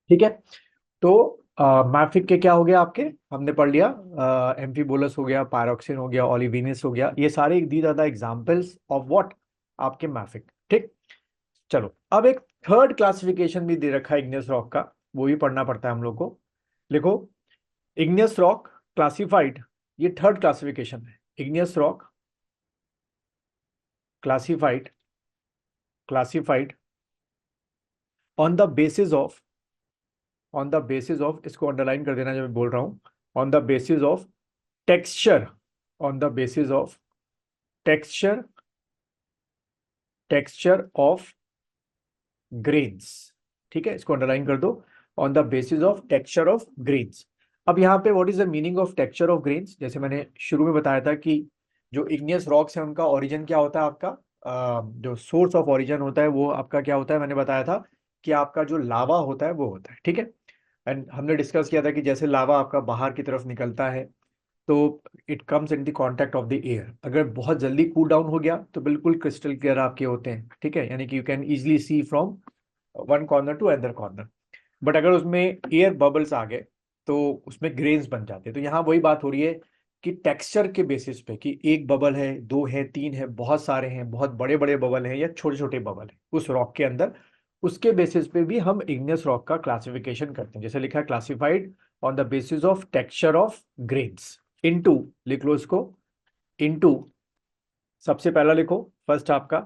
ठीक है। तो मैफिक के क्या हो गया आपके, हमने पढ़ लिया, एम्फीबोलस हो गया, पायरोक्सिन हो गया, ओलिविनस हो गया, ये सारे these are the examples of what, आपके मैफिक। ठीक। चलो अब एक थर्ड क्लासिफिकेशन भी दे रखा है इग्नियस रॉक का, वो भी पढ़ना पड़ता है हम लोग को। लिखो, इग्नियस रॉक क्लासिफाइड, ये थर्ड क्लासिफिकेशन है। Igneous rock classified, classified on the basis of, on the basis of, इसको अंडरलाइन कर देना जब मैं बोल रहा हूं, on the basis of texture, on the basis of texture, texture of grains. ठीक है, इसको अंडरलाइन कर दो, on the basis of texture of grains. अब यहाँ पे what is the meaning of texture of grains, जैसे मैंने शुरू में बताया था कि जो इग्नियस रॉक्स है उनका ओरिजिन क्या होता है आपका, जो सोर्स ऑफ ओरिजिन होता है वो आपका क्या होता है, मैंने बताया था कि आपका जो लावा होता है वो होता है। ठीक है। एंड हमने डिस्कस किया था कि जैसे लावा आपका बाहर की तरफ निकलता है तो it comes in the contact of the air, अगर बहुत जल्दी कूल डाउन हो गया तो बिल्कुल क्रिस्टल क्लियर आपके होते हैं। ठीक है, यानी कि you can easily see from one corner to other corner. But अगर उसमें एयर बबल्स आ गए तो उसमें ग्रेन्स बन जाते हैं। तो यहाँ वही बात हो रही है कि टेक्सचर के बेसिस पे, कि एक बबल है, दो है, तीन है, बहुत सारे हैं, बहुत बड़े बड़े बबल हैं या छोटे छोटे बबल हैं उस रॉक के अंदर, उसके बेसिस पे भी हम इग्नियस रॉक का क्लासिफिकेशन करते हैं। जैसे लिखा है classified on the basis of texture of grains, into, लिख लो इसको, इनटू, सबसे पहला लिखो, फर्स्ट आपका,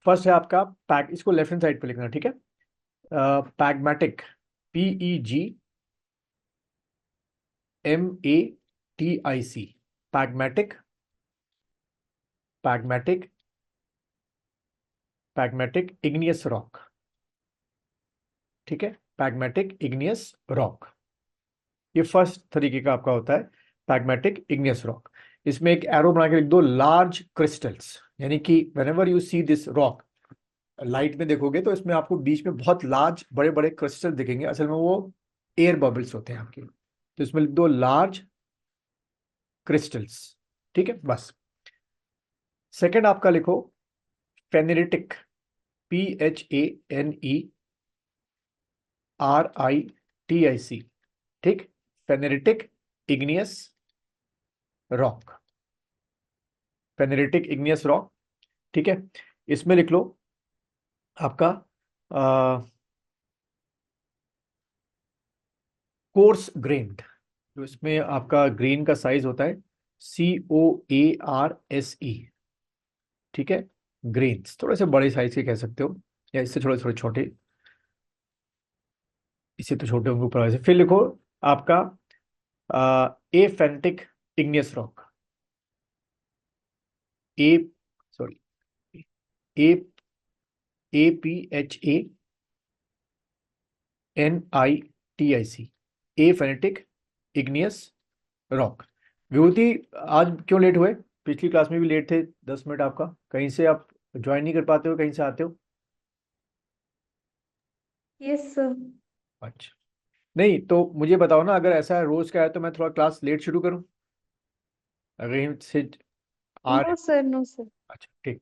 फर्स्ट है आपका पैक, इसको लेफ्ट हैंड साइड पे लिखना, ठीक है। पैग्मेटिक, PEGMATIC, पैग्मेटिक, पैग्मेटिक, पैग्मेटिक इग्नियस रॉक। ठीक है, पैग्मेटिक इग्नियस रॉक, ये फर्स्ट तरीके का आपका होता है पैग्मेटिक इग्नियस रॉक। इसमें एक एरो बना के लिख दो, लार्ज क्रिस्टल्स, यानी कि whenever you see this rock, light में देखोगे तो इसमें आपको बीच में बहुत लार्ज बड़े बड़े क्रिस्टल दिखेंगे, असल में वो एयर बबल्स होते हैं आपके। तो इसमें लिख दो लार्ज क्रिस्टल्स। ठीक है, बस। सेकंड आपका लिखो फेनेरिटिक, PHANERITIC। ठीक, फेनेरिटिक इग्नियस रॉक, फेनेरिटिक इग्नियस रॉक। ठीक है, इसमें लिख लो आपका कोर्स ग्रेन्ड, जो इसमें आपका ग्रेन का साइज होता है COARSE। ठीक है, ग्रेन्स थोड़े से बड़े साइज के कह सकते हो, या इससे थोड़े थोड़े छोटे, इससे तो छोटे होंगे ऊपर वाले से। फिर लिखो आपका ए फेंटिक इग्नियस रॉक, ए, सॉरी, ए, APHANITIC, ए फेनेटिक इग्नियस रॉक। विभूति, आज क्यों लेट हुए? पिछली क्लास में भी लेट थे, 10 मिनट आपका, कहीं से आप ज्वाइन नहीं कर पाते हो, कहीं से आते हो? Yes sir. अच्छा, नहीं तो मुझे बताओ ना, अगर ऐसा है रोज का है तो मैं थोड़ा क्लास लेट शुरू करूं, अगर यहीं से आ नो रहे। Sir, no sir. अच्छा ठीक,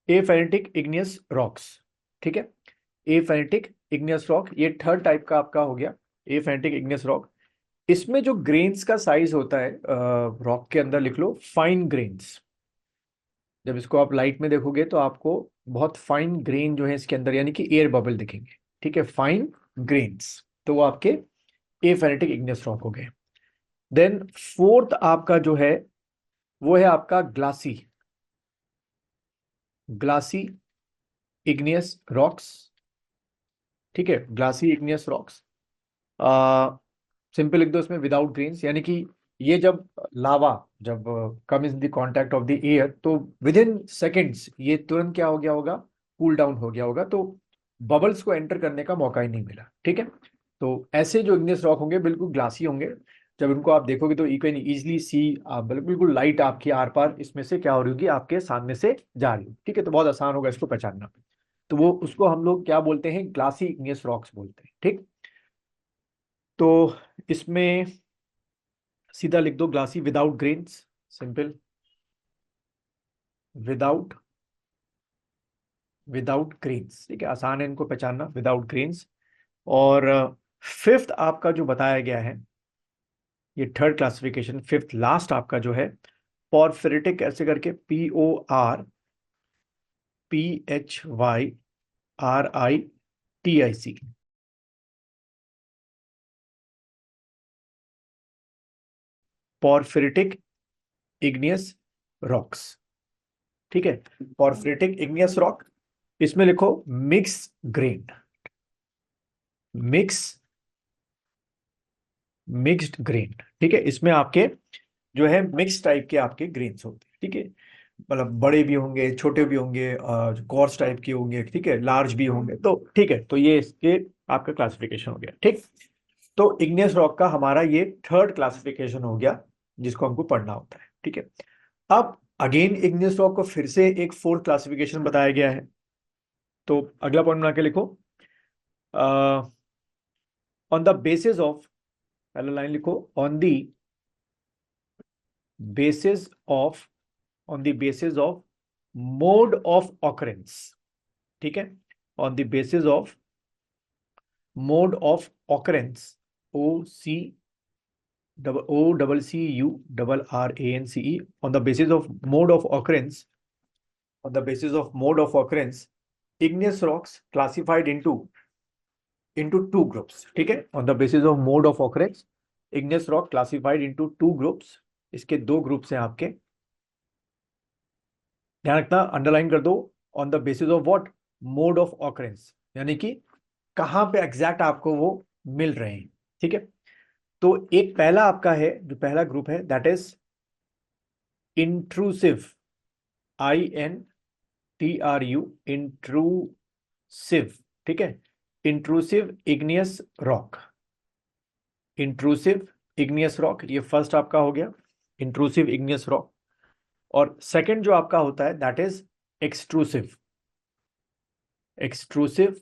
ए फेनेटिक इग्नियस रॉक्स। ठीक है, ए फेनेटिक इग्नियस रॉक, ये थर्ड टाइप का आपका हो गया, ए फेनेटिक इग्नियस रॉक। इसमें जो ग्रेन्स का साइज होता है रॉक के अंदर, लिख लो फाइन ग्रेन्स। जब इसको आप लाइट में देखोगे तो आपको बहुत फाइन ग्रेन जो है इसके अंदर, यानी कि एयर बबल दिखेंगे। ठीक है, फाइन ग्रेन्स, तो वो आपके ए फेनेटिक इग्नियस रॉक हो गए। देन फोर्थ आपका जो है वो है आपका ग्लासी, ग्लासी इग्नियस रॉक्स। ठीक है, ग्लासी इग्नियस रॉक्स, सिंपल लिख दो इसमें विदाउट ग्रेन्स, यानी कि ये जब लावा, जब come in the contact of the air तो विद इन सेकेंड्स ये तुरंत क्या हो गया होगा, कूल डाउन हो गया होगा, तो बबल्स को एंटर करने का मौका ही नहीं मिला। ठीक है, तो ऐसे जो इग्नियस रॉक होंगे बिल्कुल ग्लासी होंगे, जब इनको आप देखोगे तो यू कैन इजिली सी, बिल्कुल लाइट आपकी आर पार इसमें से क्या हो रही होगी, आपके सामने से जा रही होगी। ठीक है, तो बहुत आसान होगा इसको पहचानना। तो वो उसको हम लोग क्या बोलते हैं, ग्लासी इग्नियस रॉक्स बोलते हैं। ठीक, तो इसमें सीधा लिख दो glassy without grains, simple, without without grains, ठीक है, आसान है इनको पहचानना, विदाउट ग्रेन्स। और फिफ्थ आपका जो बताया गया है, ये थर्ड क्लासिफिकेशन, फिफ्थ लास्ट आपका जो है पॉर्फिरिटिक, ऐसे करके PORPHYRITIC, पॉर्फिरिटिक इग्नियस रॉक्स, ठीक है, पॉर्फिरिटिक इग्नियस रॉक। इसमें लिखो mix grain, mix mixed grain, ठीक है, इसमें आपके जो है मिक्स टाइप के आपके ग्रेन्स होते हैं, ठीक है, मतलब बड़े भी होंगे, छोटे भी होंगे, कॉर्स टाइप के होंगे, ठीक है, लार्ज भी होंगे, तो ठीक है, तो ये इसके आपका क्लासिफिकेशन हो गया, ठीक। तो इग्नियस रॉक का हमारा ये थर्ड क्लासिफिकेशन हो गया, जिसको हमको पढ़ना होता है, ठीक है। अब अगेन इग्नियस रॉक को फिर से एक फोर्थ क्लासिफिकेशन बताया गया है। तो अगला पॉइंट बना के लिखो, ऑन द बेसिस ऑफ, पहला लाइन लिखो, on the basis of, on the basis of mode of occurrence, ठीक है, on the basis of mode of occurrence, OCCURRANCE, on the basis of mode of occurrence, on the basis of mode of occurrence, igneous rocks classified into two groups, ठीक है, on the basis of mode of occurrence, igneous rock classified into two groups, इसके दो groups हैं आपके, ध्यान रखना, underline कर दो, on the basis of what, mode of occurrence, यानी कि कहां पे एग्जैक्ट आपको वो मिल रहे हैं, ठीक है। तो एक पहला आपका है, जो पहला ग्रुप है, that is intrusive, INTRU, intrusive, ठीक है, intrusive igneous rock, intrusive igneous rock, ये फर्स्ट आपका हो गया, इंट्रूसिव इग्नियस रॉक। और सेकंड जो आपका होता है that is extrusive, extrusive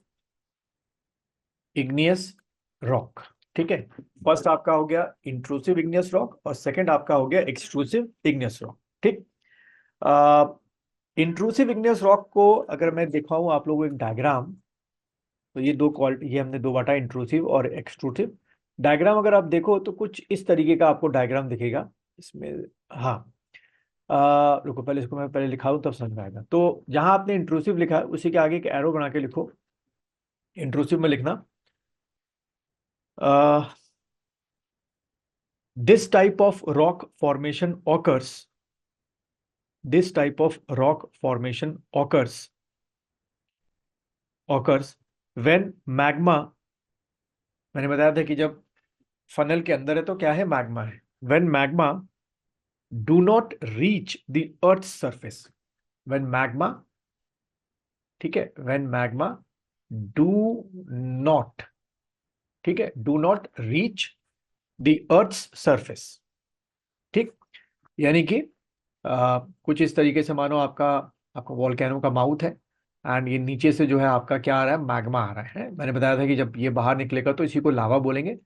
igneous rock, ठीक है, फर्स्ट आपका हो गया इंट्रूसिव इग्नियस रॉक और सेकंड आपका हो गया एक्सट्रूसिव इग्नियस रॉक, ठीक। इंट्रूसिव इग्नियस रॉक को अगर मैं दिखाऊं आप लोगों को एक डायग्राम, तो ये दो क्वालिटी, ये हमने दो बांटा, इंट्रूसिव और एक्सट्रूसिव। डायग्राम अगर आप देखो तो कुछ इस तरीके का आपको डायग्राम दिखेगा इसमें, हाँ, रुको पहले इसको मैं पहले लिखाऊं तब समझ में आएगा। तो जहां आपने इंट्रूसिव लिखा है उसी के आगे एक एरो बना के लिखो, इंट्रूसिव में लिखना, this type of rock formation occurs, this type of rock formation occurs when magma, मैंने बताया था कि जब फनल के अंदर है तो क्या है, मैग्मा है, when magma do not reach the earth surface, when magma, ठीक है, व्हेन मैग्मा डू नॉट, ठीक है, do not reach the earth surface, ठीक, यानी कि कुछ इस तरीके से मानो आपका आपका वॉल्केनो का माउथ है, एंड ये नीचे से जो है आपका क्या आ रहा है, मैग्मा आ रहा है। मैंने बताया था कि जब ये बाहर निकलेगा तो इसी को लावा बोलेंगे।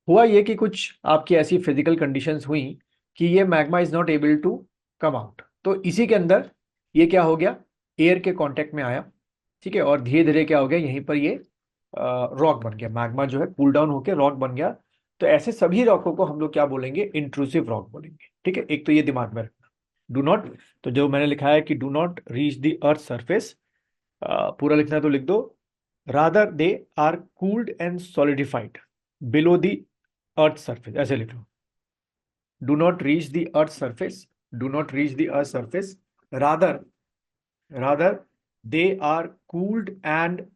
हुआ ये कि कुछ आपकी ऐसी फिजिकल कंडीशंस हुई कि ये magma is not able to come out, तो इसी के अंदर ये क्या हो गया, एयर के कांटेक्ट में आया, ठीक है, और धीरे धीरे क्या हो गया, यहीं पर ये रॉक बन गया, मैग्मा जो है कूल डाउन होकर रॉक बन गया। तो ऐसे सभी रॉकों को हम लोग क्या बोलेंगे, इंट्रूसिव रॉक बोलेंगे, ठीक है, एक तो ये दिमाग में रखना, डू नॉट, तो जो मैंने लिखा है कि do not reach the earth surface, पूरा लिखना है तो लिख दो, rather they are cooled and solidified below the earth surface, ऐसे लिख लो, do not reach the earth surface, do not reach the earth surface, rather, rather they are cooled and,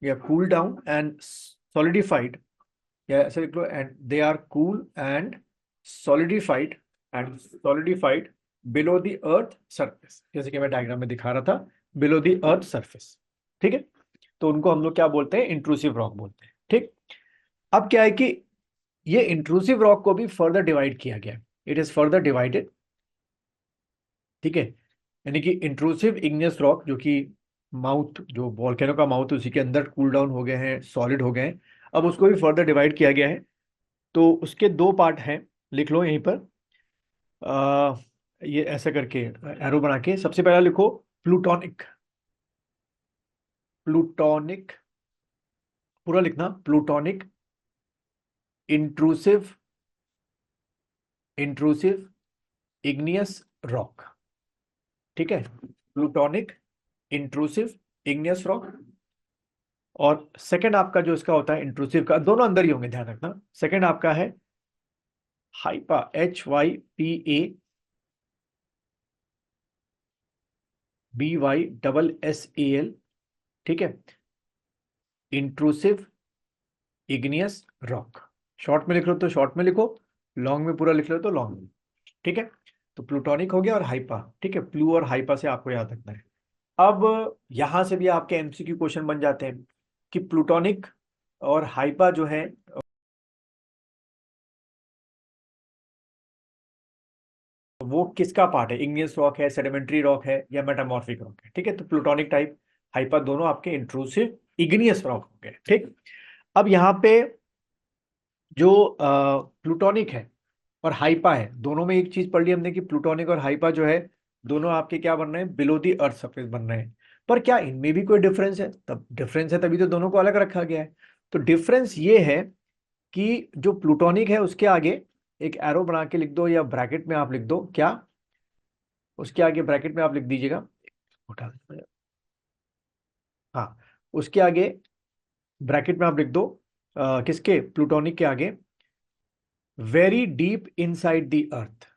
या कूल डाउन एंड सॉलिडिफाइड, या ऐसे लिख लो, and they are cool and solidified, and solidified below the earth surface, जैसे कि मैं diagram में दिखा रहा था, बिलो द अर्थ सरफेस, ठीक है। तो उनको हम लोग क्या बोलते हैं, इंट्रूसिव रॉक बोलते हैं, ठीक। अब क्या है कि ये इंट्रूसिव रॉक को भी फर्दर डिवाइड किया गया, इट इज फर्दर डिवाइडेड, ठीक है, यानी कि इंट्रूसिव इग्नियस रॉक जो कि माउथ, जो वॉल्केनो का माउथ उसी के अंदर कूल डाउन हो गए हैं, सॉलिड हो गए हैं, अब उसको भी फर्दर डिवाइड किया गया है। तो उसके दो पार्ट हैं, लिख लो यहीं पर, ये ऐसा करके एरो बना के, सबसे पहला लिखो प्लूटोनिक, प्लूटोनिक, पूरा लिखना, plutonic intrusive, intrusive igneous rock. ठीक है, प्लूटोनिक इंट्रूसिव इग्नियस रॉक। और सेकंड आपका जो इसका होता है इंट्रूसिव का, दोनों अंदर ही होंगे, ध्यान रखना। सेकंड आपका है हाइपा, HYPABYSSAL। ठीक है, इंट्रूसिव इग्नियस रॉक। शॉर्ट में लिख लो तो शॉर्ट में लिखो, लॉन्ग में पूरा लिख लो तो लॉन्ग में। ठीक है, तो प्लूटोनिक हो गया और हाइपा। ठीक है, प्लू और हाइपा से आपको याद रखना है। अब यहां से भी आपके एमसीक्यू क्वेश्चन बन जाते हैं कि प्लूटोनिक और हाइपा जो है वो किसका पार्ट है, इग्नियस रॉक है, सेडिमेंट्री रॉक है, या मेटामॉर्फिक रॉक है। ठीक है, तो प्लूटोनिक टाइप, हाइपा, दोनों आपके इंट्रूसिव इग्नियस रॉक हो गए। ठीक, अब यहाँ पे जो प्लूटोनिक है और हाइपा है, दोनों में एक चीज पढ़ ली हमने कि प्लूटोनिक और हाइपा जो है दोनों आपके क्या बन रहे हैं, बिलो दी अर्थ सरफेस बन रहे हैं। पर क्या इनमें भी कोई डिफरेंस है? तब डिफरेंस है, तभी तो दोनों को अलग रखा गया है। तो डिफरेंस ये है कि जो प्लूटोनिक है उसके आगे एक एरो बना के लिख दो, या ब्रैकेट में आप लिख दो, क्या उसके आगे ब्रैकेट में आप लिख दीजिएगा, उठा दो। हाँ, उसके आगे ब्रैकेट में आप लिख दो, किसके, प्लूटोनिक के आगे, very deep inside the earth,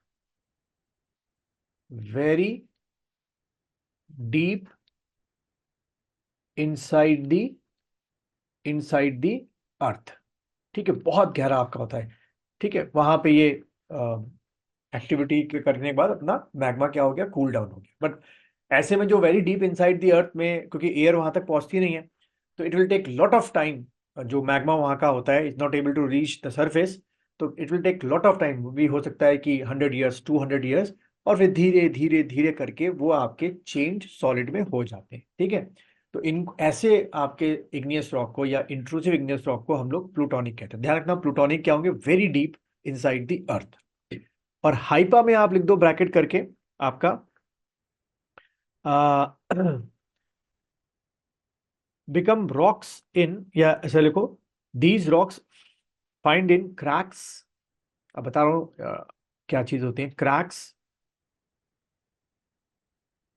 very deep inside the, inside the अर्थ। ठीक है, बहुत गहरा आपका होता है। ठीक है, वहां पे ये एक्टिविटी करने के बाद अपना मैग्मा क्या हो गया, कूल डाउन हो गया। बट ऐसे में जो very deep inside the earth में, क्योंकि एयर वहां तक पहुंचती नहीं है, तो it will take lot of time. जो मैग्मा वहां का होता है is not able to reach the surface, तो it will take lot of time, भी हो सकता है कि 100 ईयर्स, 200 ईयर्स, और फिर धीरे धीरे धीरे करके वो आपके चेंज सॉलिड में हो जाते हैं। ठीक है, तो इन ऐसे आपके इग्नियस रॉक को या इंट्रूसिव इग्नियस रॉक को हम लोग प्लूटोनिक कहते हैं। ध्यान रखना, प्लूटोनिक क्या होंगे, वेरी डीप इनसाइड द अर्थ। और हाइपा में आप लिख दो ब्रैकेट करके आपका बिकम रॉक्स इन, या ऐसे लिखो, these rocks find in cracks. अब बता रहा हूं क्या चीज होती है क्रैक्स,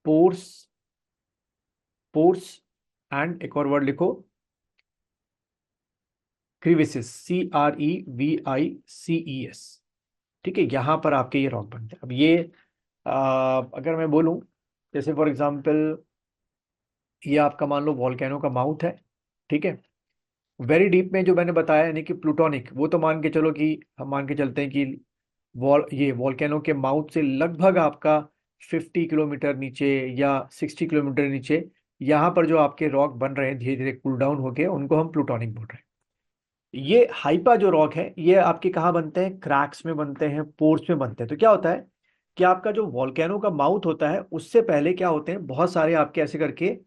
पोर्स, पोर्स, एंड एक और वर्ड लिखो, क्रीविसेस, CREVICES। ठीक है, यहां पर आपके ये रॉक बनते हैं। अब ये अगर मैं बोलूं, जैसे फॉर एग्जांपल ये आपका मान लो वॉल्केनो का माउथ है। ठीक है, वेरी डीप में जो मैंने बताया, यानी कि प्लूटोनिक, वो तो मान के चलो कि हम मान के चलते हैं कि ये वॉल्केनो के माउथ से लगभग आपका 50 किलोमीटर नीचे या 60 किलोमीटर नीचे, यहाँ पर जो आपके रॉक बन रहे हैं धीरे धीरे कूल डाउन होके, उनको हम प्लूटोनिक बोल रहे हैं। ये हाइपा जो रॉक है ये आपके कहाँ बनते हैं, क्रैक्स में बनते हैं, पोर्स में बनते हैं। तो क्या होता है कि आपका जो वॉल्केनो का माउथ होता है उससे पहले क्या होते हैं, बहुत सारे आपके ऐसे करके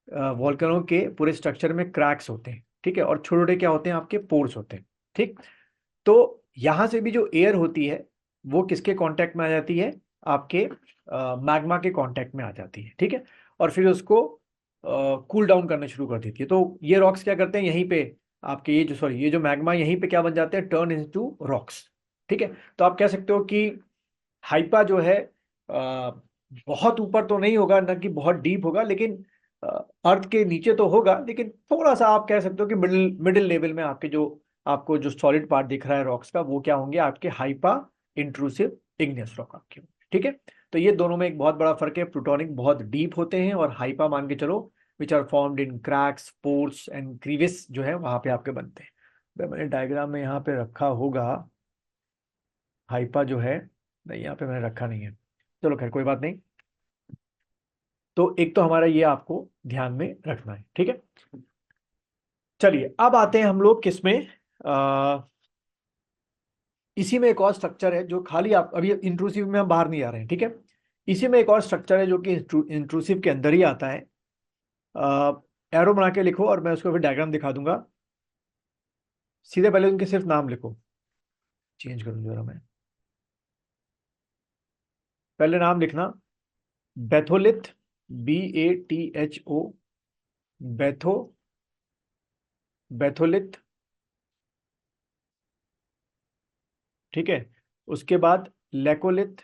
वॉल्केनो के पूरे स्ट्रक्चर में क्रैक्स होते हैं। ठीक है, और छोटे छोटे क्या होते हैं, आपके पोर्स होते हैं। ठीक, तो यहां से भी जो एयर होती है वो किसके कांटेक्ट में आ जाती है, आपके मैग्मा के कांटेक्ट में आ जाती है। ठीक है, और फिर उसको कूल डाउन करना शुरू कर देती है। तो ये रॉक्स क्या करते हैं, यहीं पे आपके ये जो, सॉरी, ये जो मैग्मा यहीं पे क्या बन जाते हैं, टर्न इनटू रॉक्स। ठीक है, तो आप कह सकते हो कि हाइपा जो है बहुत ऊपर तो नहीं होगा, ना कि बहुत डीप होगा, लेकिन अर्थ के नीचे तो होगा, लेकिन थोड़ा सा आप कह सकते हो कि मिडिल मिडिल लेवल में आपके जो, आपको जो सॉलिड पार्ट दिख रहा है रॉक्स का, वो क्या होंगे, आपके हाइपा इंट्रूसिव इग्नियस रॉक आपके होंगे। ठीक है, तो ये दोनों में एक बहुत बड़ा फर्क है, प्लूटोनिक बहुत डीप होते हैं और हाइपा मान के चलो which are formed in cracks, pores and crevices जो है वहां पे आपके बनते हैं। मैंने डायग्राम में यहाँ पे रखा होगा हाइपा जो है, नहीं यहाँ पे मैंने रखा नहीं है, चलो खैर कोई बात नहीं। तो एक तो हमारा ये आपको ध्यान में रखना है। ठीक है, चलिए अब आते हैं हम लोग किसमें, इसी में एक और स्ट्रक्चर है जो खाली आप अभी इंट्रूसिव में हम बाहर नहीं आ रहे हैं। ठीक है, इसी में एक और स्ट्रक्चर है जो कि इंट्रूसिव के अंदर ही आता है। एरो बना के लिखो और मैं उसको फिर डायग्राम दिखा दूंगा। सीधे पहले उनके सिर्फ नाम लिखो, चेंज करूँ जरा मैं, पहले नाम लिखना, बेथोलिथ, BATHO बैथो बैथोलिथ, ठीक है। उसके बाद लेकोलिथ,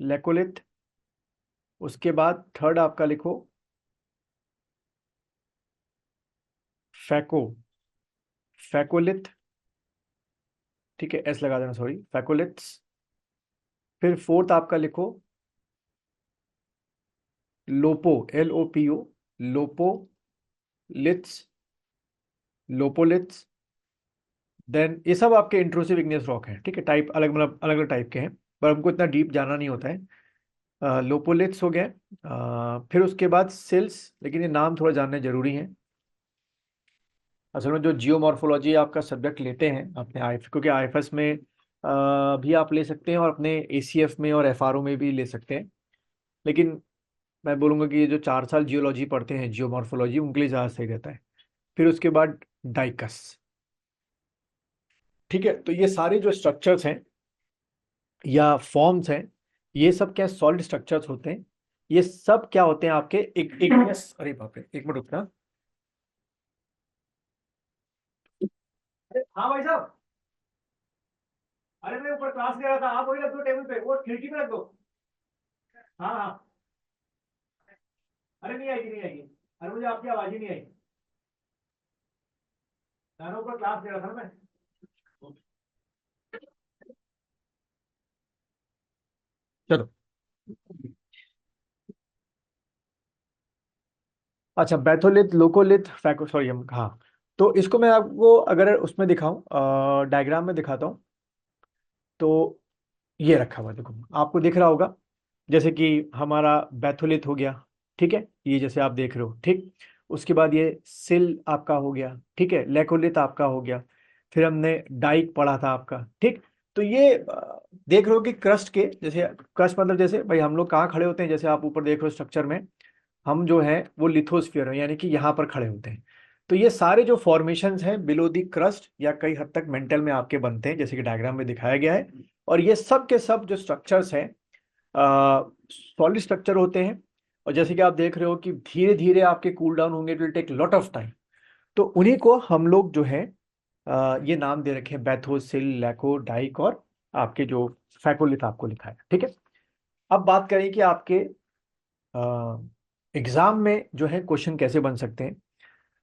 लेकोलिथ। उसके बाद थर्ड आपका लिखो फैको फैकोलिथ, ठीक है, एस लगा देना, सॉरी, फैकोलिथ्स। फिर फोर्थ आपका लिखो लोपो, LOPO, लोपो लिथ्स, लोपोलिथ्स। देन ये सब आपके इंट्रूसिव इग्नियस रॉक है, ठीक है, टाइप अलग, मतलब अलग अलग टाइप के हैं, पर हमको इतना डीप जाना नहीं होता है। लोपोलिथ्स हो गए। फिर उसके बाद सिल्स, लेकिन ये नाम थोड़ा जानने जरूरी है। असल में जो जियोमॉर्फोलॉजी आपका सब्जेक्ट लेते हैं अपने आई, क्योंकि IFS में भी आप ले सकते हैं और अपने ACF में और FRO में भी ले सकते हैं, लेकिन मैं बोलूँगा कि ये जो 4 साल जियोलॉजी पढ़ते हैं, जियोमॉर्फोलॉजी, उनके लिए ज़्यादा सही रहता है। फिर उसके बाद डाइकस, ठीक है। तो ये सारे जो स्ट्रक्चर्स हैं या फॉर्म्स हैं, ये सब क्या सॉलिड स्ट्रक्चर्स होते हैं। ये सब क्या होते हैं आपके एक अरे बाप रे, एक मिनट रुकना। हाँ भाई साहब, अरे मैं ऊपर क्लास ले रहा था, आप वही रख दो टेबल पे, वो खिड़की में रख दो। हाँ हाँ, अरे नहीं आएगी नहीं आएगी, अरे मुझे आपकी आवाज ही नहीं आई, मैं ऊपर क्लास ले रहा था ना मैं। चलो, अच्छा, बैथोलिथ, लोकोलिथ, फैको, सॉरी, हम, हाँ। तो इसको मैं आपको अगर उसमें दिखाऊं, डायग्राम में दिखाता हूँ, तो ये रखा हुआ है, देखो आपको दिख रहा होगा, जैसे कि हमारा बैथोलिथ हो गया, ठीक है, ये जैसे आप देख रहे हो, ठीक। उसके बाद ये सिल आपका हो गया, ठीक है, लेकोलिथ आपका हो गया। फिर हमने डाइक पढ़ा था आपका, ठीक। तो ये देख रहे हो कि क्रस्ट के जैसे, क्रस्ट मतलब जैसे भाई हम लोग कहाँ खड़े होते हैं, जैसे आप ऊपर देख रहे हो स्ट्रक्चर में, हम जो है वो लिथोस्फीयर है, यानी कि यहाँ पर खड़े होते हैं। तो ये सारे जो फॉर्मेशंस हैं बिलो दी क्रस्ट या कई हद तक मेंटल में आपके बनते हैं, जैसे कि डायग्राम में दिखाया गया है। और ये सब के सब जो स्ट्रक्चर्स हैं सॉलिड स्ट्रक्चर होते हैं। और जैसे कि आप देख रहे हो कि धीरे धीरे आपके कूल डाउन होंगे, it will take lot of time. तो उन्हीं को हम लोग जो है ये नाम दे रखे हैं, बैथोसिल, लैको, डाइक और आपके जो फैकोलिथ आपको लिखा है, ठीक है। अब बात करें कि आपके एग्जाम में जो है क्वेश्चन कैसे बन सकते हैं।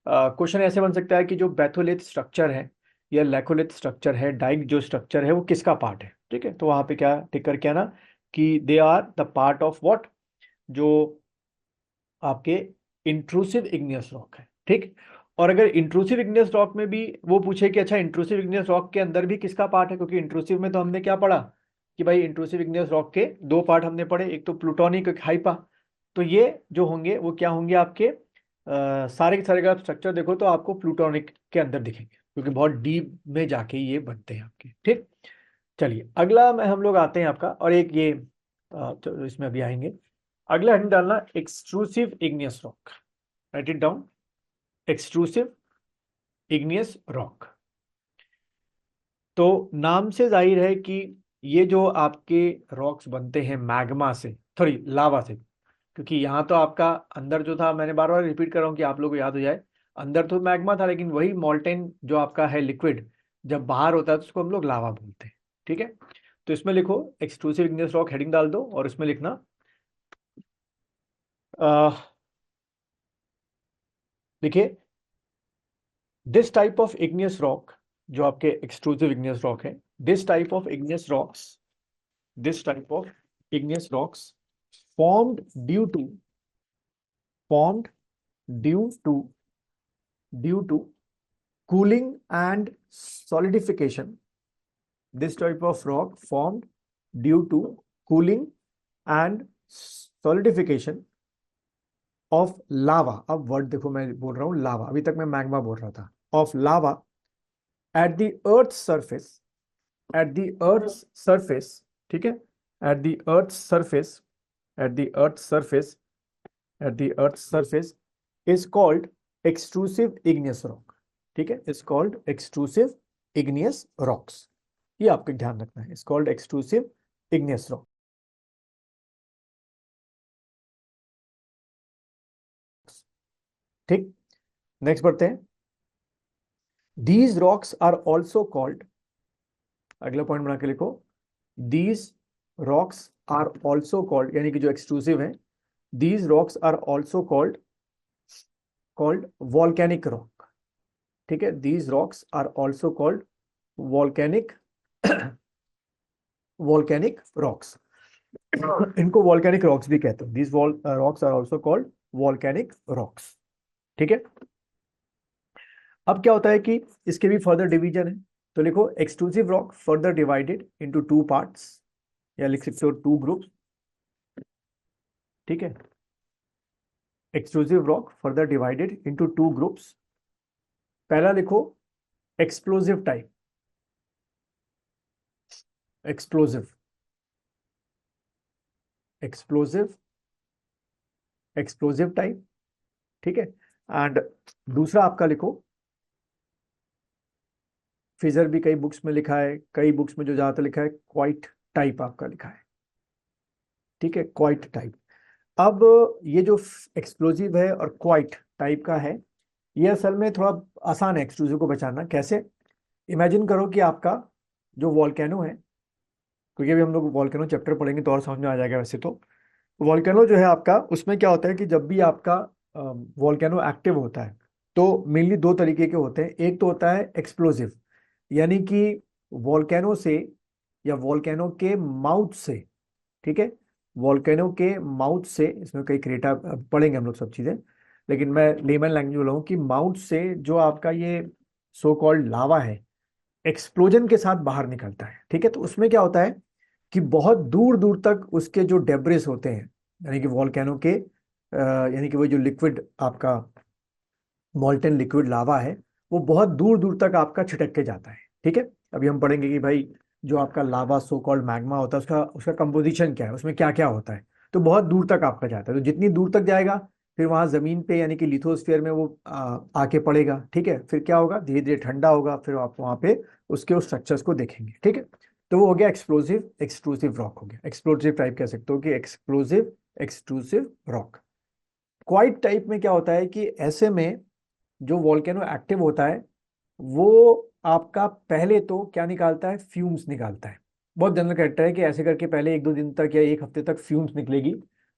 क्वेश्चन ऐसे बन सकता है कि जो बैथोलिथ स्ट्रक्चर है या लैकोलिथ स्ट्रक्चर है, डाइक जो स्ट्रक्चर है वो किसका पार्ट है, ठीक है। तो वहां पे क्या टिक करके आना कि they are the part of what, जो आपके इंट्रूसिव इग्नियस रॉक है, ठीक। और अगर इंट्रूसिव इग्नियस रॉक में भी वो पूछे कि अच्छा इंट्रूसिव इग्नियस रॉक के अंदर भी किसका पार्ट है, क्योंकि इंट्रूसिव में तो हमने क्या पढ़ा कि भाई इंट्रूसिव इग्नियस रॉक के दो पार्ट हमने पढ़े, एक तो प्लूटोनिक, एक हाइपा। तो ये जो होंगे वो क्या होंगे आपके सारे के सारे का स्ट्रक्चर देखो तो आपको प्लूटोनिक के अंदर दिखेंगे, क्योंकि बहुत डीप में जाके ये बनते हैं आपके, ठीक। चलिए अगला में हम लोग आते हैं आपका, और एक ये तो इसमें अभी आएंगे। अगला हेडिंग डालना extrusive igneous rock, right it down, extrusive igneous rock. तो नाम से जाहिर है कि ये जो आपके रॉक्स बनते हैं मैग्मा से, सॉरी लावा से, क्योंकि यहाँ तो आपका अंदर जो था, मैंने बार बार रिपीट कर रहा हूँ कि आप लोगों को याद हो जाए, अंदर तो मैग्मा था, लेकिन वही मॉल्टेन जो आपका है लिक्विड, जब बाहर होता है तो उसको हम लोग लावा बोलते हैं, ठीक है। तो इसमें लिखो एक्सक्लूसिव इग्नियस रॉक, हेडिंग डाल दो और इसमें लिखना देखिए this type of igneous rock, जो आपके एक्सक्लूसिव इग्नियस रॉक है, this type of igneous rocks, this type of igneous rocks formed due to formed due to due to cooling and solidification. This type of rock formed due to cooling and solidification of lava. अब word देखो, मैं बोल रहा हूं लावा, अभी तक मैं magma बोल रहा था, of lava at the earth's surface, at the earth's surface, ठीक है, at the earth's surface, at the earth's surface, at the earth's surface is called extrusive igneous rock, ठीक है, is called extrusive igneous rocks. ये आपको ध्यान रखना है, it's called extrusive igneous rock. ठीक, नेक्स्ट बढ़ते हैं। These rocks are also called, अगला पॉइंट बना के लिखो, these rocks are also called, यानी कि जो एक्सट्रूसिव है, these rocks are also called volcanic rock. ठीक है, these rocks are also called volcanic volcanic rocks. इनको वॉल्केनिक रॉक्स भी कहते हैं, these rocks are also called volcanic rocks. ठीक है, अब क्या होता है कि इसके भी फर्दर डिवीजन है। तो लिखो exclusive rock further divided into two parts, या लिख सकते हो टू ग्रुप्स। ठीक है, exclusive rock further divided into two groups. पहला लिखो explosive type, explosive, explosive, explosive type. ठीक है, एंड दूसरा आपका लिखो, फिजर भी कई बुक्स में लिखा है, कई बुक्स में जो ज्यादातर लिखा है क्वाइट टाइप आपका लिखा है। ठीक है, क्वाइट टाइप। अब ये जो एक्सप्लोजिव है और क्वाइट टाइप का है, ये असल में थोड़ा आसान है एक्सप्लोजिव को बचाना। कैसे? इमेजिन करो कि आपका जो वॉल्केनो है, क्योंकि अभी हम लोग वॉल्केनो चैप्टर पढ़ेंगे तो और समझ में आ जाएगा। वैसे तो वॉल्केनो जो है आपका, उसमें क्या होता है कि जब भी आपका वॉल्केनो एक्टिव होता है तो मेनली दो तरीके के होते हैं। एक तो होता है एक्सप्लोजिव, यानी कि वॉल्केनो से या वॉल्केनो के माउथ से, ठीक है, वॉल्केनो के माउथ से, इसमें कई क्रेटा पढ़ेंगे हम लोग सब चीजें, लेकिन मैं लेमन लैंग्वेज बोला हूँ कि माउथ से जो आपका ये सो कॉल्ड लावा है, एक्सप्लोजन के साथ बाहर निकलता है। ठीक है, तो उसमें क्या होता है कि बहुत दूर दूर तक उसके जो डेब्रिस होते हैं, यानी कि वॉल्केनो के यानी कि वो जो लिक्विड आपका मॉल्टेन लिक्विड लावा है, वो बहुत दूर दूर तक आपका छिटक के जाता है। ठीक है, अभी हम पढ़ेंगे कि भाई जो आपका लावा सो कॉल्ड मैग्मा होता है, उसका उसका कंपोजिशन क्या है, उसमें क्या क्या होता है। तो बहुत दूर तक आपका जाता है, तो जितनी दूर तक जाएगा फिर वहां जमीन पे यानी कि लिथोस्फीयर में वो आके पड़ेगा। ठीक है, फिर क्या होगा, धीरे धीरे ठंडा होगा, फिर आप वहां पे उसके उस स्ट्रक्चर्स को देखेंगे। ठीक है, तो वो हो गया एक्सप्लोसिव एक्सट्रूसिव रॉक, हो गया एक्सप्लोसिव टाइप, कह सकते हो कि explosive extrusive rock. Quite type में क्या होता है कि ऐसे में जो वॉल्केनो एक्टिव होता है वो आपका पहले तो क्या निकालता है, फ्यूम्स निकालता है। बहुत जनरल कैरेक्टर है कि ऐसे करके पहले एक दो दिन तक या एक हफ्ते तक फ्यूम्स निकलेगी,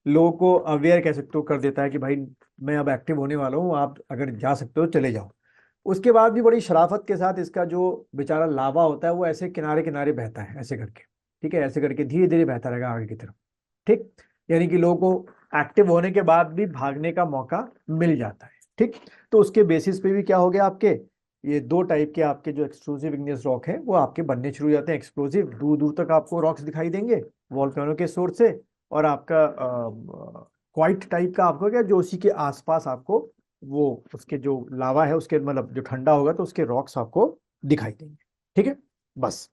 लोगों को अवेयर कह सकते हो कर देता है कि भाई मैं अब एक्टिव होने वाला हूँ, आप अगर जा सकते हो चले जाओ। उसके बाद भी बड़ी शराफत के साथ इसका जो बेचारा लावा होता है वो ऐसे किनारे किनारे बहता है ऐसे करके। ठीक है, ऐसे करके धीरे धीरे बहता रहेगा आगे की तरफ। ठीक, यानी कि लोगों को एक्टिव होने के बाद भी भागने का मौका मिल जाता है। ठीक, तो उसके बेसिस पे भी क्या हो गया, आपके ये दो टाइप के आपके जो एक्सप्लोसिव इग्नियस रॉक है वो आपके बनने शुरू हो जाते हैं। एक्सप्लोसिव दूर दूर तक आपको रॉक्स दिखाई देंगे वॉल्केनो के सोर्स से, और आपका क्वाइट टाइप का आपको क्या, जो उसी के आसपास आपको वो उसके जो लावा है उसके मतलब जो ठंडा होगा तो उसके रॉक्स आपको दिखाई देंगे। ठीक है, बस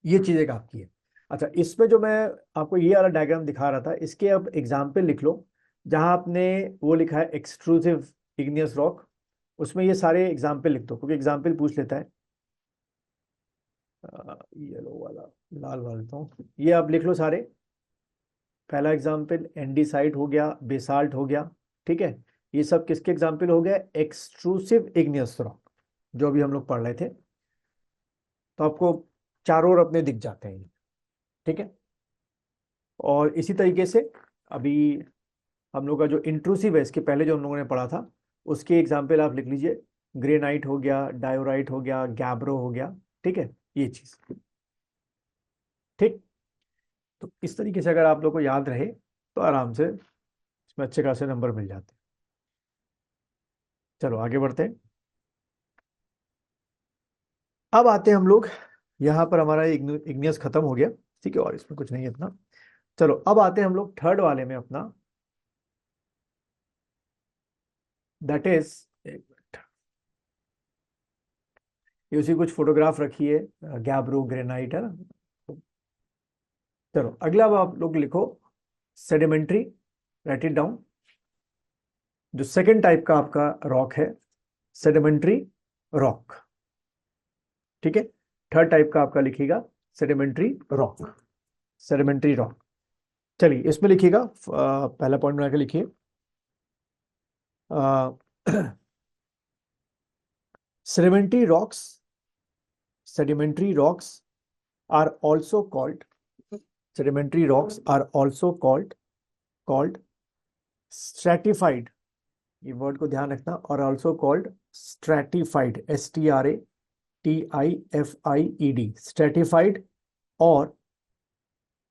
ये चीज एक आपकी है। अच्छा, इसमें जो मैं आपको ये वाला डायग्राम दिखा रहा था, इसके अब एग्जाम्पल लिख लो। जहां आपने वो लिखा है एक्सट्रूसिव इग्नियस रॉक, उसमें ये सारे एग्जाम्पल लिख दो, क्योंकि एग्जाम्पल पूछ लेता है। येलो वाला, लाल वाला लेता हूँ, ये आप लिख लो सारे। पहला एग्जाम्पल एंडीसाइट हो गया, बेसाल्ट हो गया। ठीक है, ये सब किसके एग्जाम्पल हो गए, एक्सट्रूसिव इग्नियस रॉक, जो अभी हम लोग पढ़ रहे थे। तो आपको चारों ओर अपने दिख जाते हैं। ठीक है, और इसी तरीके से अभी हम लोग का जो इंट्रूसिव है, इसके पहले जो हम लोगों ने पढ़ा था, उसके एग्जाम्पल आप लिख लीजिए। ग्रेनाइट हो गया, डायोराइट हो गया, गैब्रो हो गया। ठीक है, ये चीज। ठीक, तो इस तरीके से अगर आप लोग को याद रहे तो आराम से इसमें अच्छे खासे नंबर मिल जाते हैं। चलो आगे बढ़ते हैं। अब आते हैं हम लोग, यहाँ पर हमारा इग्नियस खत्म हो गया। ठीक है, और इसमें कुछ नहीं है इतना। चलो अब आते हैं हम लोग थर्ड वाले में अपना, दैट इज, ये उसी कुछ फोटोग्राफ रखी है, गैब्रो ग्रेनाइट है ना। चलो अगला अब आप लोग लिखो सेडिमेंट्री, राइट इट डाउन। जो सेकंड टाइप का आपका रॉक है, सेडिमेंट्री रॉक। ठीक है, थर्ड टाइप का आपका लिखिएगा सेडिमेंट्री रॉक, सेडिमेंट्री रॉक। चलिए इसमें लिखिएगा, पहला पॉइंट बना के लिखिए, sedimentary rocks, sedimentary rocks are also called, sedimentary rocks are also called stratified, ये वर्ड को ध्यान रखना, और also called stratified, STRATIFIED, stratified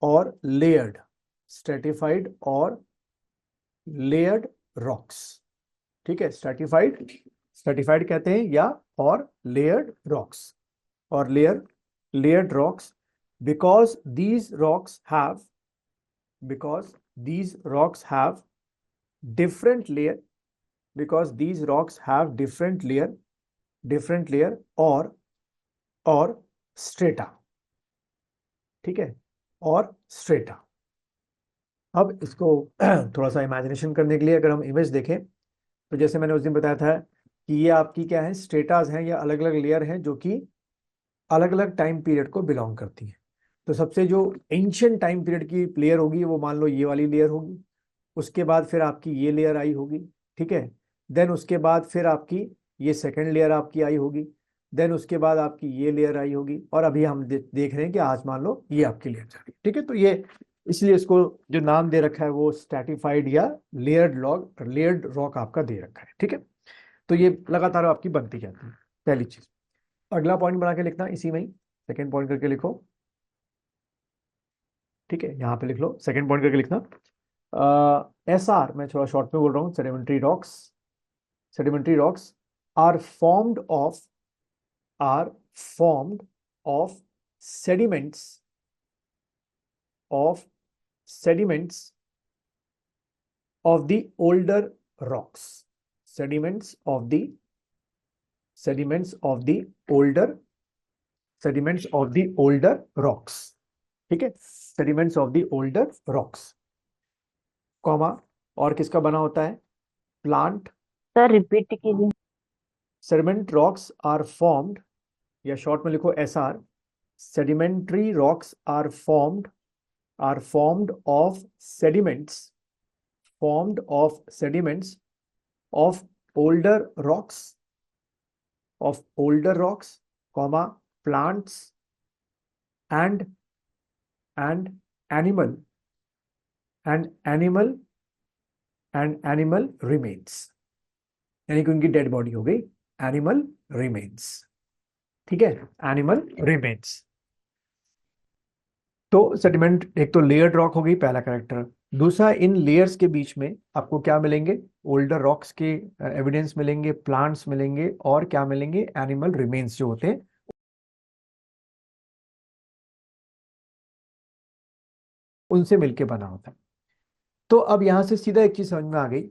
और लेयर्ड, स्ट्रेटिफाइड और लेयर्ड रॉक्स। ठीक है, स्ट्रेटिफाइड, स्ट्रेटिफाइड कहते हैं, या और लेयर्ड रॉक्स, और layered rocks, because these rocks have different layer, because these rocks have different layer और strata, ठीक है, और strata। अब इसको थोड़ा सा इमेजिनेशन करने के लिए अगर हम इमेज देखें, तो जैसे मैंने उस दिन बताया था कि ये आपकी क्या है, स्ट्रेटास हैं, या अलग अलग लेयर हैं जो कि अलग अलग टाइम पीरियड को बिलोंग करती है। तो सबसे जो एंशियंट टाइम पीरियड की लेयर होगी वो मान लो ये वाली लेयर होगी, उसके बाद फिर आपकी ये लेयर आई होगी, ठीक है, देन उसके बाद फिर आपकी ये सेकंड लेयर आपकी आई होगी, देन उसके बाद आपकी ये लेयर आई होगी, और अभी हम देख रहे हैं कि आज मान लो ये आपकी लेयर जा रही है। ठीक है, तो ये इसलिए इसको जो नाम दे रखा है वो स्ट्रैटिफाइड या लेयर्ड रॉक आपका दे रखा है। ठीक है, तो ये लगातार आपकी बनती जाती है, पहली चीज। अगला पॉइंट बना के लिखना इसी में ही, सेकेंड पॉइंट करके लिखो, ठीक है, यहाँ पे लिख लो, सेकेंड पॉइंट करके लिखना। SR, मैं थोड़ा शॉर्ट में बोल रहा हूँ, sedimentary rocks are formed of sediments of the older rocks, sediments of the older rocks, ठीक है, sediments of the older rocks, comma, और किसका बना होता है, प्लांट। सर रिपीट कीजिए। सेडिमेंट रॉक्स आर फॉर्म्ड, या शॉर्ट में लिखो SR, sedimentary rocks are formed of sediments of older rocks, comma, plants and animal remains, यानी कि उनकी डेड बॉडी हो गई, एनिमल रिमेन्स। ठीक है, एनिमल रिमेन्स। तो सेडिमेंट एक तो लेयर्ड रॉक हो गई, पहला कैरेक्टर। दूसरा, इन लेयर्स के बीच में आपको क्या मिलेंगे, ओल्डर रॉक्स के एविडेंस मिलेंगे, प्लांट्स मिलेंगे, और क्या मिलेंगे, एनिमल रिमेन्स जो होते हैं उनसे मिलके बना होता है। तो अब यहां से सीधा एक चीज समझ में आ गई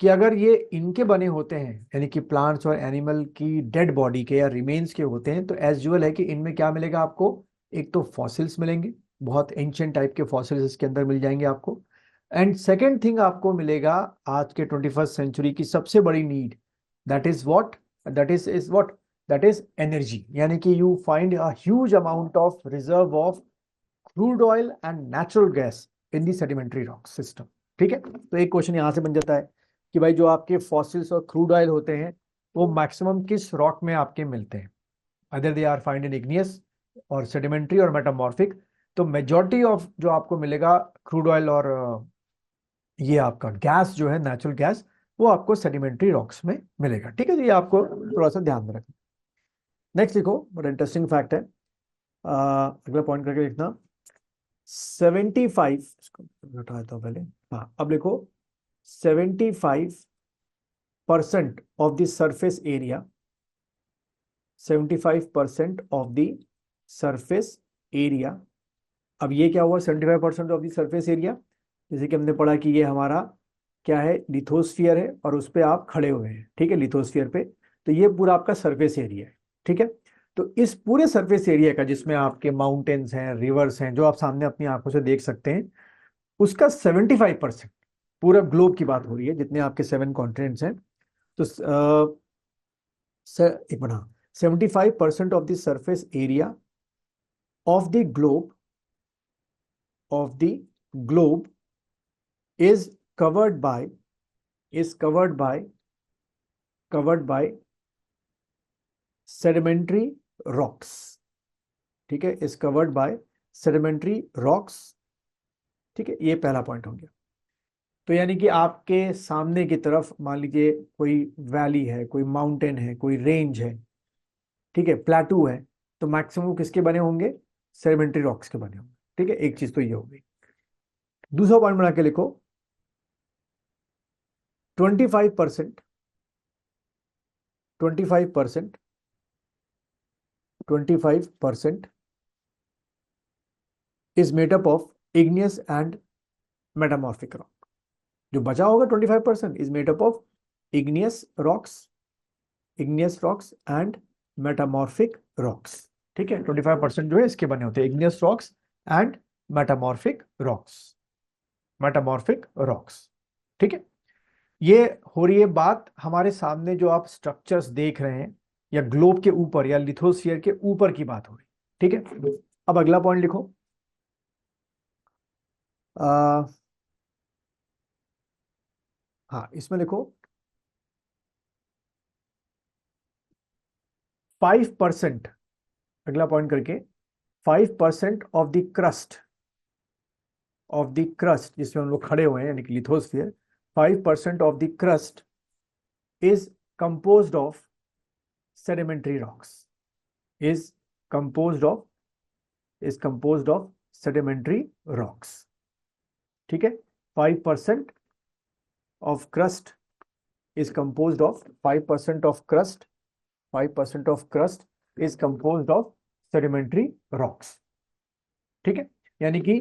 कि अगर ये इनके बने होते हैं, यानी कि प्लांट्स और एनिमल की डेड बॉडी के या रिमेन्स के होते हैं, तो एज यूजुअल है कि इनमें क्या मिलेगा आपको, एक तो फॉसिल्स मिलेंगे, बहुत एंशियंट टाइप के फॉसिल्स इसके अंदर मिल जाएंगे आपको। एंड सेकेंड थिंग आपको मिलेगा आज के 21st सेंचुरी की सबसे बड़ी need, that is what, that is energy, यानी कि you find a huge amount of reserve of crude oil and natural gas in the sedimentary rock system. ठीक है, तो एक क्वेश्चन यहां से बन जाता है कि भाई जो आपके फॉसिल्स और क्रूड ऑयल होते हैं वो मैक्सिमम किस रॉक में आपके मिलते हैं, other they are find in igneous और सेडिमेंट्री और मेटामॉर्फिक। तो मेजॉरिटी ऑफ जो आपको मिलेगा क्रूड ऑयल और ये आपका गैस जो है नेचुरल गैस, वो आपको सेडिमेंट्री रॉक्स में मिलेगा। ठीक है, तो ये आपको थोड़ा सा ध्यान में रखना। नेक्स्ट लिखो, बड़ा इंटरेस्टिंग फैक्ट है, अगला पॉइंट करके लिखना, 75, इसको हटा देता हूं पहले, हाँ अब लिखो, 75% of the surface area, 75% of the surface area। अब ये क्या हुआ, 75% ऑफ द सरफेस एरिया, जैसे कि हमने पढ़ा कि ये हमारा क्या है, लिथोस्फीयर है, और उस पर आप खड़े हुए हैं, ठीक है, लिथोस्फीयर पे, तो ये पूरा आपका सरफेस एरिया है। ठीक है, तो इस पूरे सरफेस एरिया का, जिसमें आपके माउंटेन्स हैं, रिवर्स हैं, जो आप सामने अपनी आंखों से देख सकते हैं, उसका 75%, पूरा ग्लोब की बात हो रही है, जितने आपके 7 कॉन्टिनेंट्स हैं, तो एक बना 75% of the surface area of the globe is covered by sedimentary rocks. ठीक है, is covered by sedimentary rocks. ठीक है, ये पहला पॉइंट हो गया. तो यानी कि आपके सामने की तरफ मान लीजिए कोई वैली है, कोई माउंटेन है, कोई रेंज है, ठीक है, प्लेटू है, तो मैक्सिमम किसके बने होंगे? सेडिमेंट्री रॉक्स के बने होंगे. ठीक है, एक चीज तो ये हो गई. दूसरा पॉइंट बना के लिखो, 25% 25% 25% is made up of igneous and metamorphic rock. जो बचा होगा 25% is made up of igneous rocks and metamorphic rocks. ठीक है, 25% जो है इसके बने होते हैं igneous rocks and metamorphic rocks. ठीक है, ये हो रही है बात हमारे सामने जो आप स्ट्रक्चर्स देख रहे हैं या ग्लोब के ऊपर या लिथोस्फीयर के ऊपर की बात हो रही. ठीक है, अब अगला पॉइंट लिखो. हाँ, इसमें लिखो 5%, अगला पॉइंट करके 5% ऑफ द क्रस्ट जिसमें हम लोग खड़े हुए हैं यानी कि lithosphere, 5% of the crust is composed of sedimentary rocks. is composed of sedimentary rocks. ठीक है, 5% of crust is composed of 5% of crust is composed of sedimentary rocks. ठीक है, यानी कि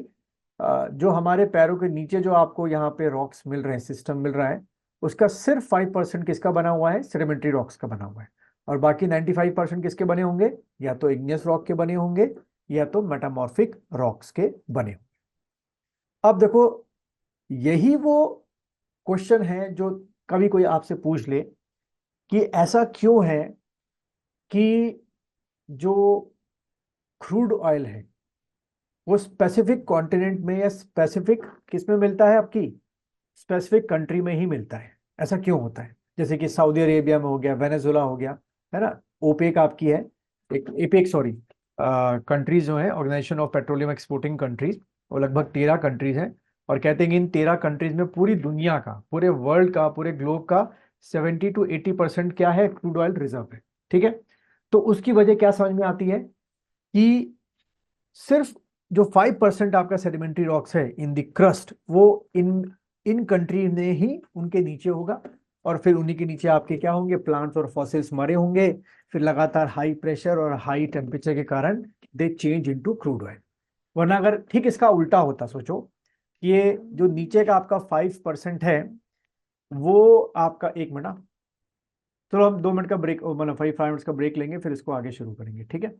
जो हमारे पैरों के नीचे जो आपको यहाँ पे रॉक्स मिल रहे हैं, सिस्टम मिल रहा है, उसका सिर्फ 5% किसका बना हुआ है? सेडिमेंट्री रॉक्स का बना हुआ है. और बाकी 95% किसके बने होंगे? या तो इग्नियस रॉक के बने होंगे या तो मेटामॉर्फिक रॉक्स के बने होंगे. अब देखो, यही वो क्वेश्चन है जो कभी कोई आपसे पूछ ले कि ऐसा क्यों है कि जो क्रूड ऑयल है वो स्पेसिफिक कॉन्टिनेंट में या स्पेसिफिक किस में मिलता है? आपकी स्पेसिफिक कंट्री में ही मिलता है. ऐसा क्यों होता है? जैसे कि सऊदी अरेबिया में हो गया, वेनेजुला हो गया, है ना. ओपेक आपकी है, एपेक सॉरी, कंट्रीज जो है organisation of petroleum exporting countries, वो लगभग 13 कंट्रीज हैं. और कहते हैं कि इन 13 कंट्रीज में पूरी दुनिया का, पूरे वर्ल्ड का, पूरे ग्लोब का 70 to 80% क्या है? क्रूड ऑयल रिजर्व है. ठीक है, तो उसकी वजह क्या समझ में आती है कि सिर्फ जो 5% आपका सेडिमेंट्री रॉक्स है इन द क्रस्ट, वो इन कंट्री में ही उनके नीचे होगा. और फिर उन्हीं के नीचे आपके क्या होंगे? प्लांट्स और फॉसिल्स मरे होंगे. फिर लगातार हाई प्रेशर और हाई टेम्परेचर के कारण दे चेंज इनटू क्रूड ऑयल. वरना अगर ठीक इसका उल्टा होता, सोचो कि ये जो नीचे का आपका 5% है वो आपका, एक मिनट, चलो हम 2 मिनट का ब्रेक, मतलब 5 मिनट्स का ब्रेक लेंगे, फिर इसको आगे शुरू करेंगे. ठीक है.